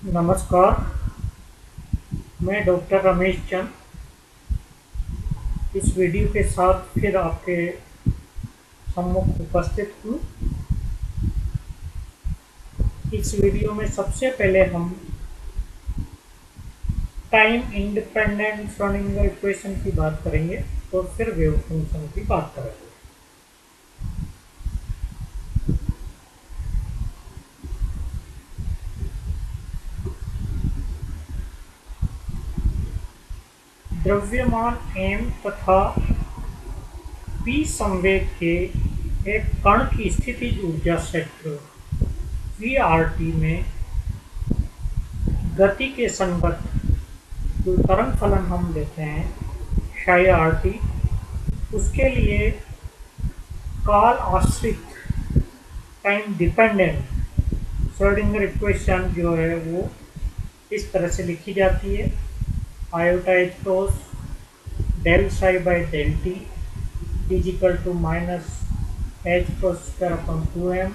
नमस्कार, मैं डॉक्टर रमेश चंद इस वीडियो के साथ फिर आपके सम्मुख उपस्थित हूँ। इस वीडियो में सबसे पहले हम टाइम इंडिपेंडेंट श्रोडिंगर इक्वेशन की बात करेंगे और फिर वेव फंक्शन की बात करेंगे। द्रव्यमान m तथा p संवेग के एक कण की स्थितिज ऊर्जा क्षेत्र VRT में गति के संगत जो तरंग फलन हम लेते हैं psi RT, उसके लिए काल आश्रित टाइम डिपेंडेंट श्रोडिंगर इक्वेशन जो है वो इस तरह से लिखी जाती है। Iota H cross del psi by del T is equal to minus H cross square upon 2m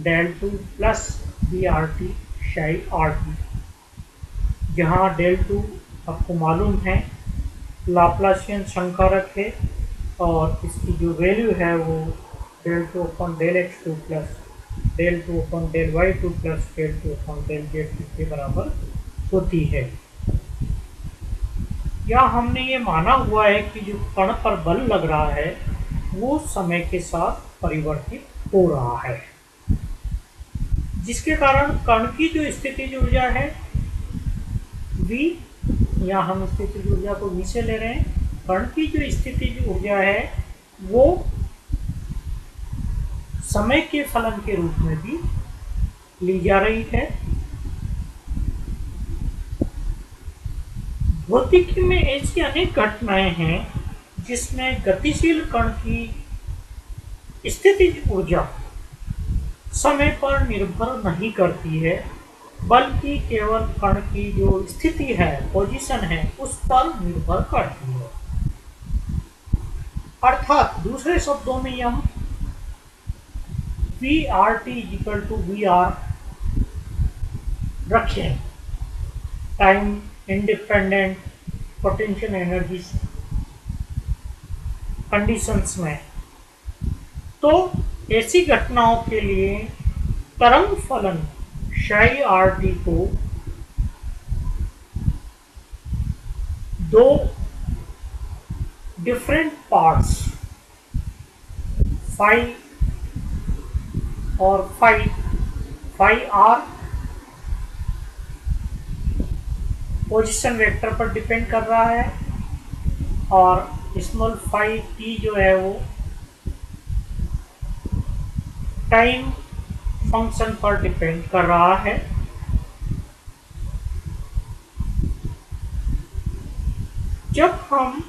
del 2 plus B R T psi R T, जहाँ डेल 2 आपको मालूम है लाप्लासियन संकारक है और इसकी जो वैल्यू है वो del 2 upon del X 2 plus del 2 upon del Y 2 plus del 2 upon del Z 2 के बराबर होती है। या हमने ये माना हुआ है कि जो कण पर बल लग रहा है वो समय के साथ परिवर्तित हो रहा है, जिसके कारण कण की जो स्थितिज ऊर्जा है V, या हम स्थितिज ऊर्जा को V से ले रहे हैं, कण की जो स्थितिज ऊर्जा है वो समय के फलन के रूप में भी ली जा रही है। भौतिकी में ऐसी अनेक घटनाएं हैं जिसमें गतिशील कण की स्थितिज ऊर्जा समय पर निर्भर नहीं करती है, बल्कि केवल कण की जो स्थिति है, पोजीशन है, उस पर निर्भर करती है। अर्थात दूसरे शब्दों में यह VRT इक्वल टू VR रखें time independent potential energy conditions में, तो ऐसी घटनाओं के लिए तरंग फलन psi RT को दो डिफरेंट पार्ट्स फाई और फाई R पोजीशन वेक्टर पर डिपेंड कर रहा है और स्मॉल फाई t जो है वो टाइम फंक्शन पर डिपेंड कर रहा है। जब हम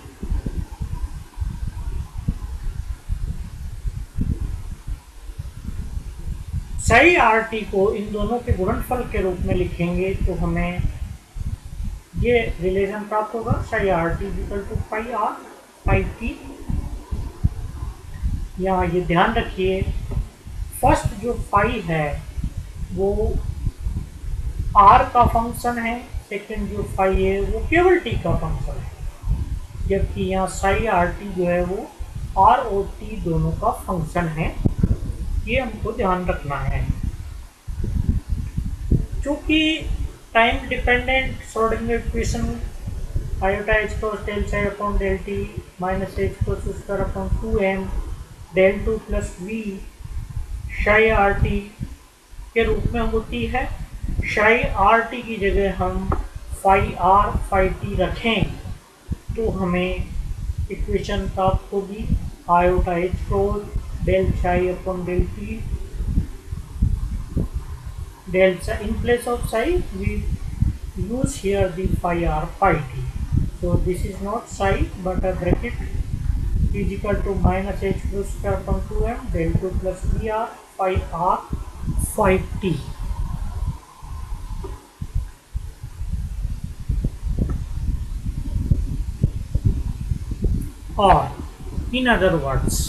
psi RT को इन दोनों के गुणनफल के रूप में लिखेंगे तो हमें ये रिलेशन प्राप्त होगा psi RT equal to pi R pi T। यहाँ ये ध्यान रखिए, फर्स्ट जो फाई है वो R का फंक्शन है, सेकंड जो फाई है वो केवल T का फंक्शन है, जबकि यहाँ psi RT जो है वो R और T दोनों का फंक्शन है। ये हमको ध्यान रखना है। चूँकि time dependent Schrodinger equation iota H cross del psi upon del T minus H cross square upon 2m del 2 plus v psi RT के रूप में होती है, psi RT की जगह हम फाई R फाई T रखें तो हमें इक्वेशन प्राप्त होगी iota H cross del psi upon del T del psi. In place of psi we use here the phi R phi T, so this is not psi but a bracket is equal to minus h plus square upon 2m del 2 plus v R phi R phi T। और in other words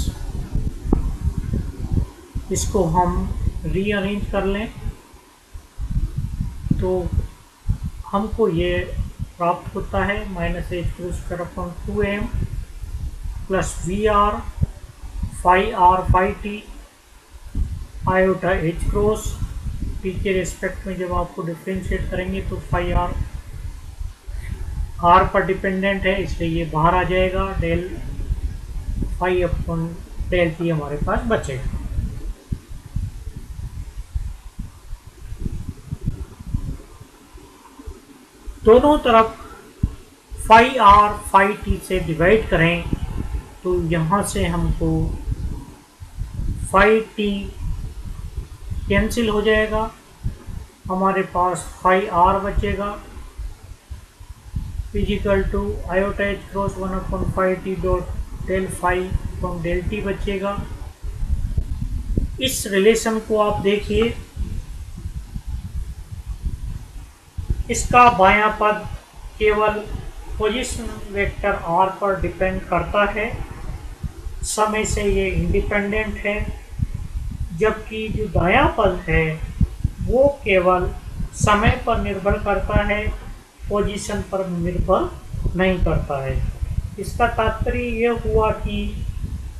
इसको हम rearrange कर लें तो हमको ये प्राप्त होता है minus H cross square upon 2m plus V R phi T iota H cross T के रेस्पेक्ट में जब आपको डिफ्रेंशिएट करेंगे तो फाई आर पर डिपेंडेंट है, इसलिए ये बाहर आ जाएगा, del phi upon del T हमारे पास बचेगा। दोनों तरफ फाई आर फाई टी से डिवाइड करें तो यहाँ से हमको फाई टी कैंसिल हो जाएगा, हमारे पास फाई आर बचेगा is equal to iota H cross 1/5 dot del phi from del T बचेगा। इस रिलेशन को आप देखिए, इसका बायां पद केवल पोजीशन वेक्टर आर पर डिपेंड करता है, समय से ये इंडिपेंडेंट है, जबकि जो दायां पद है वो केवल समय पर निर्भर करता है, पोजीशन पर निर्भर नहीं करता है। इसका तात्पर्य यह हुआ कि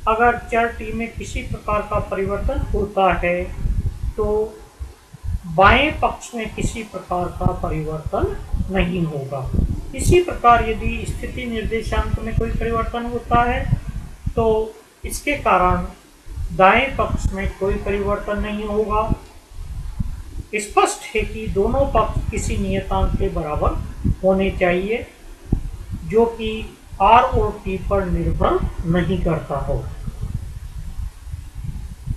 अगर चर टी में किसी प्रकार का परिवर्तन होता है तो बाएं पक्ष में किसी प्रकार का परिवर्तन नहीं होगा। इसी प्रकार यदि स्थिति निर्देशांक में कोई परिवर्तन होता है तो इसके कारण दाएं पक्ष में कोई परिवर्तन नहीं होगा। स्पष्ट है कि दोनों पक्ष किसी नियतांक के बराबर होने चाहिए जो कि आर और टी पर निर्भर नहीं करता हो।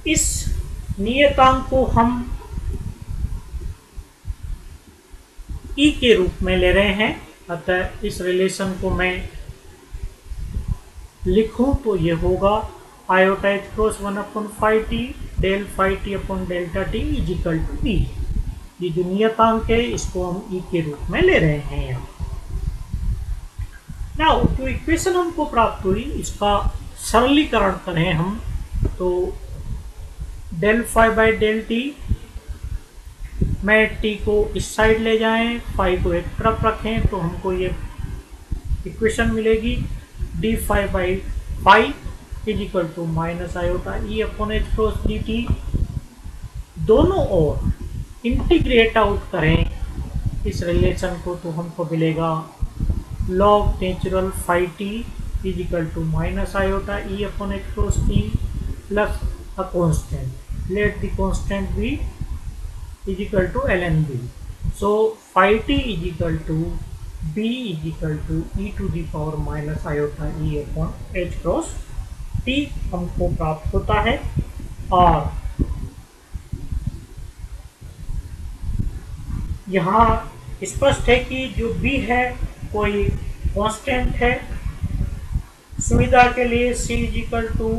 इस नियतांक को हम ई के रूप में ले रहे हैं, अतः इस रिलेशन को मैं लिखूं तो ये होगा iota H cross 1/5 T del phi T upon delta T equal to E. ये जो नियतांक है इसको हम ई के रूप में ले रहे हैं यहाँ। नाउ जो इक्वेशन हमको प्राप्त हुई इसका सरलीकरण करें हम तो del phi by del T, मैं टी को इस साइड ले जाएं, फाई को एक तरफ रखें तो हमको ये इक्वेशन मिलेगी D phi by phi is equal to minus iota E upon H cross D T. दोनों ओर इंटीग्रेट आउट करें इस रिलेशन को तो हमको मिलेगा log natural phi T is equal to minus iota E upon H cross T plus a constant, let the constant B is equal to ln b। So phi T is equal to b is equal to e to the power minus iota E upon H cross T हमको प्राप्त होता है। और यहाँ स्पष्ट है कि जो b है कोई कांस्टेंट है, सुविधा के लिए c इजिकल टू,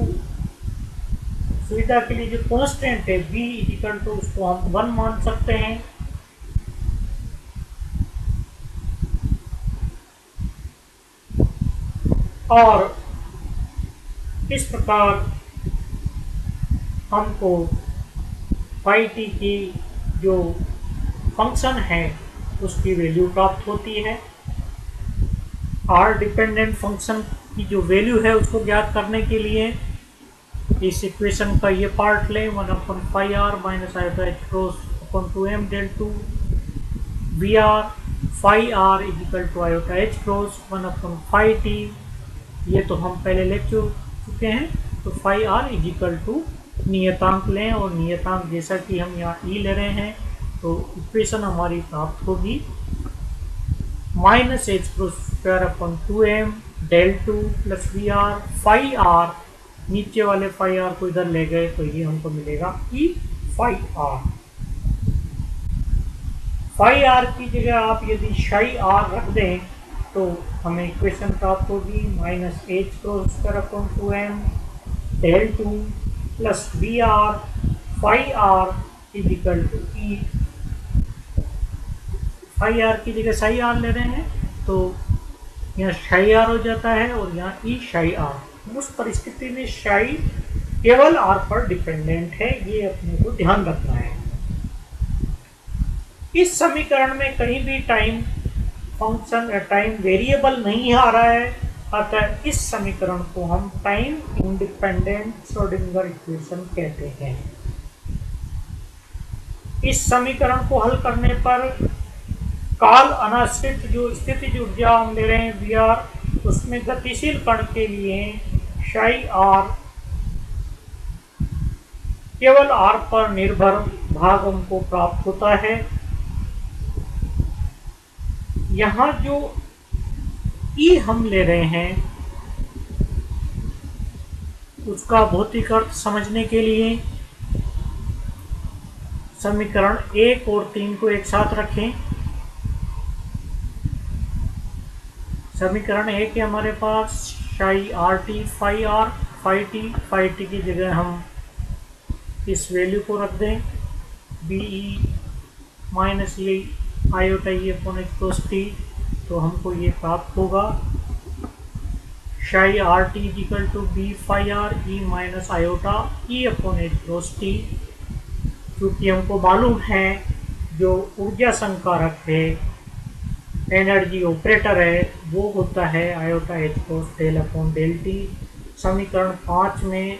सुविधा के लिए जो कांस्टेंट है b इजिकल टू उसको हम 1 मान सकते हैं। और इस प्रकार हमको फाई टी की जो फंक्शन है उसकी वैल्यू प्राप्त होती है। आर डिपेंडेंट फंक्शन की जो वैल्यू है उसको ज्ञात करने के लिए इस इक्वेशन का ये पार्ट लें 1/5r minus iota H cross upon 2m del 2 V R phi R is equal to iota H cross 1/5 T, ये तो हम पहले ले चुके हैं। तो phi R is equal to नियतांक लें और नियतांक जैसा कि हम यहाँ ई ले रहे हैं तो इक्वेशन हमारी प्राप्त होगी minus H cross square upon 2m del 2 plus V R phi R, नीचे वाले फाई आर को इधर ले गए तो ये हमको मिलेगा ई फाई आर। फाई आर की जगह आप यदि शाई आर रख दें तो हमें इक्वेशन प्राप्त होगी minus H cross square upon 2m del 2 plus V R phi R is equal to E. Phi R की जगह साई आर ले रहे हैं तो यहाँ शाई आर हो जाता है और यहाँ ई शाई आर। उस परिस्थिति में शाई केवल आर पर डिपेंडेंट है, ये अपने को ध्यान रखना है। इस समीकरण में कहीं भी टाइम फंक्शन टाइम वेरिएबल नहीं आ रहा है, अतः इस समीकरण को हम टाइम इंडिपेंडेंट श्रोडिंगर इक्वेशन कहते हैं। इस समीकरण को हल करने पर काल अनाश्रित जो स्थितिज ऊर्जा हम ले रहे हैं वी आर, उसमें गतिशील कण के लिए psi r केवल r पर निर्भर भाग हमको प्राप्त होता है। यहाँ जो E हम ले रहे हैं उसका भौतिक अर्थ समझने के लिए समीकरण 1 और 3 को एक साथ रखें। समीकरण 1 है हमारे पास psi rt phi r phi t की जगह हम इस वैल्यू को रख दें be माइनस ये iota E upon H plus T, तो हमको ये प्राप्त होगा psi R T equal to B phi R E minus iota E upon H plus T. क्योंकि हमको मालूम है जो ऊर्जा संकारक है, एनर्जी ऑपरेटर है, वो होता है iota H plus del upon del T. समीकरण 5 में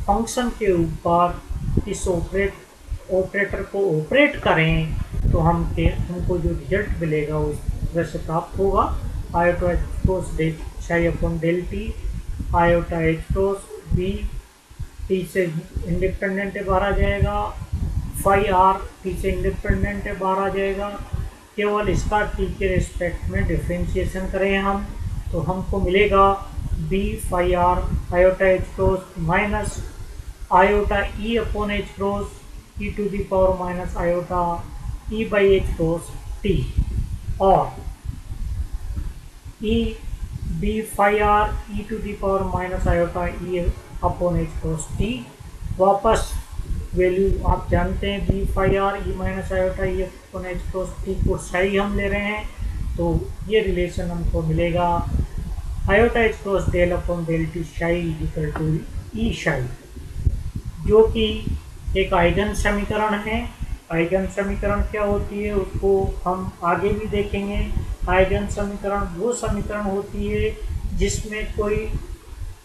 फंक्शन के ऊपर इस ऑपरेटर को ऑपरेट करें तो हमको जो रिजल्ट मिलेगा उस तरह से प्राप्त होगा। Iota H plus del psi upon del T, iota H plus B T से इंडिपेंडेंट है बाहर आ जाएगा, फाई आर टी से इंडिपेंडेंट है बाहर आ जाएगा। केवल इसका टी के रिस्पेक्ट में डिफ्रेंशिएशन करें हम तो हमको मिलेगा B phi R iota H plus minus iota E upon H plus E to the power minus iota E by H plus T, और E B phi R E to the power minus iota E upon H plus T. वापस value आप जानते हैं B phi R E minus iota E upon H plus T को psi हम ले रहे हैं, तो ये रिलेशन हमको मिलेगा iota H plus del upon del T psi equal to E psi, जो कि एक आइगन समीकरण है। आइगन समीकरण क्या होती है उसको हम आगे भी देखेंगे। आइगन समीकरण वो समीकरण होती है जिसमें कोई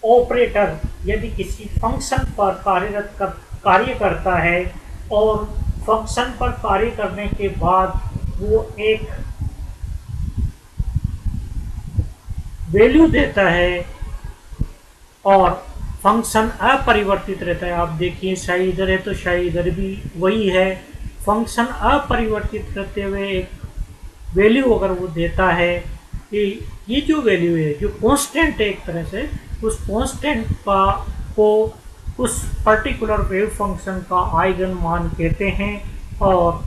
ऑपरेटर यदि किसी फंक्शन पर कार्य करता है और फंक्शन पर कार्य करने के बाद वो एक वैल्यू देता है और फंक्शन अपरिवर्तित रहता है। आप देखिए psi इधर है तो psi इधर भी वही है। फंक्शन अपरिवर्तित करते हुए एक वैल्यू अगर वो देता है, ये जो वैल्यू है जो कांस्टेंट है एक तरह से, उस कांस्टेंट को उस पर्टिकुलर वेव फंक्शन का आइगन मान कहते हैं। और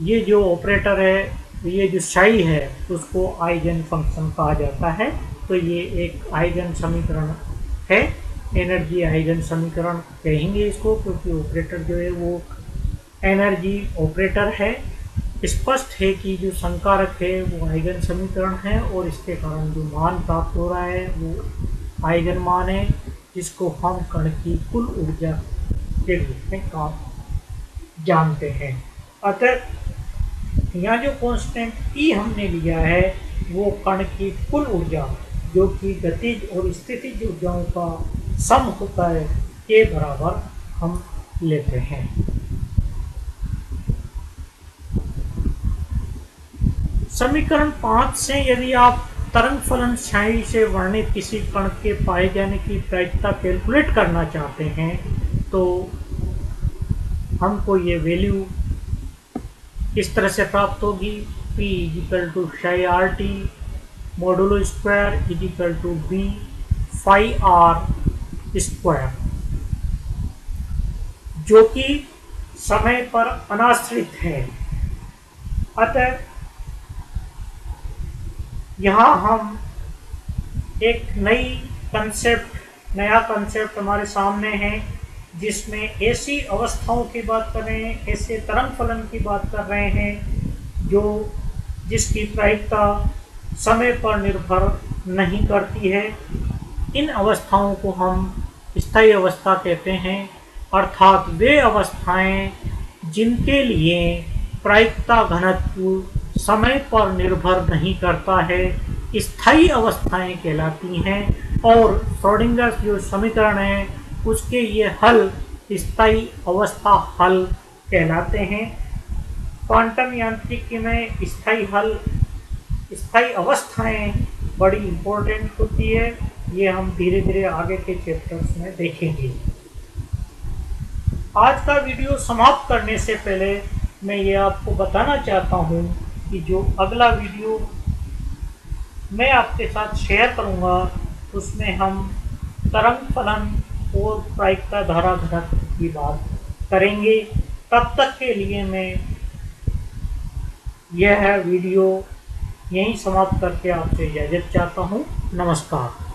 ये जो ऑपरेटर है, ये जो psi है, उसको आइगन फंक्शन कहा जाता है। तो ये एक आइगन समीकरण है, एनर्जी आइगन समीकरण कहेंगे इसको, क्योंकि ऑपरेटर जो है वो एनर्जी ऑपरेटर है। स्पष्ट है कि जो संकारक है वो आइगन समीकरण है और इसके कारण जो मान प्राप्त हो रहा है वो आइगन मान है, जिसको हम कण की कुल ऊर्जा के रूप में जानते हैं। अतः यहाँ जो कांस्टेंट E हमने लिया है वो कण की कुल ऊर्जा, जो कि गतिज और स्थितिज ऊर्जाओं का सम होता है, के बराबर हम लेते हैं। समीकरण 5 से यदि आप तरंग फलन psi से वर्णित किसी कण के पाए जाने की प्रायिकता कैलकुलेट करना चाहते हैं तो हमको ये वैल्यू इस तरह से प्राप्त होगी। P equal to psi R T modulo square equal to B phi R square, जो कि समय पर अनाश्रित है। अतः यहाँ हम एक नया कंसेप्ट हमारे सामने है, जिसमें ऐसी अवस्थाओं की बात कर रहे हैं, ऐसे तरंग फलन की बात कर रहे हैं जिसकी प्रायिकता समय पर निर्भर नहीं करती है। इन अवस्थाओं को हम स्थायी अवस्था कहते हैं, अर्थात वे अवस्थाएं जिनके लिए प्रायिकता घनत्व समय पर निर्भर नहीं करता है, स्थायी अवस्थाएं कहलाती हैं। और श्रोडिंगर जो समीकरण है उसके ये हल स्थायी अवस्था हल कहलाते हैं। क्वांटम यांत्रिकी में स्थायी अवस्थाएं बड़ी इम्पोर्टेंट होती है। ये हम धीरे धीरे आगे के चैप्टर्स में देखेंगे। आज का वीडियो समाप्त करने से पहले मैं ये आपको बताना चाहता हूँ कि जो अगला वीडियो मैं आपके साथ शेयर करूँगा उसमें हम तरंग फलन और प्रायिकता धारा घनत्व की बात करेंगे। तब तक के लिए मैं यह वीडियो यहीं समाप्त करके आपसे इजाज़त चाहता हूँ। नमस्कार।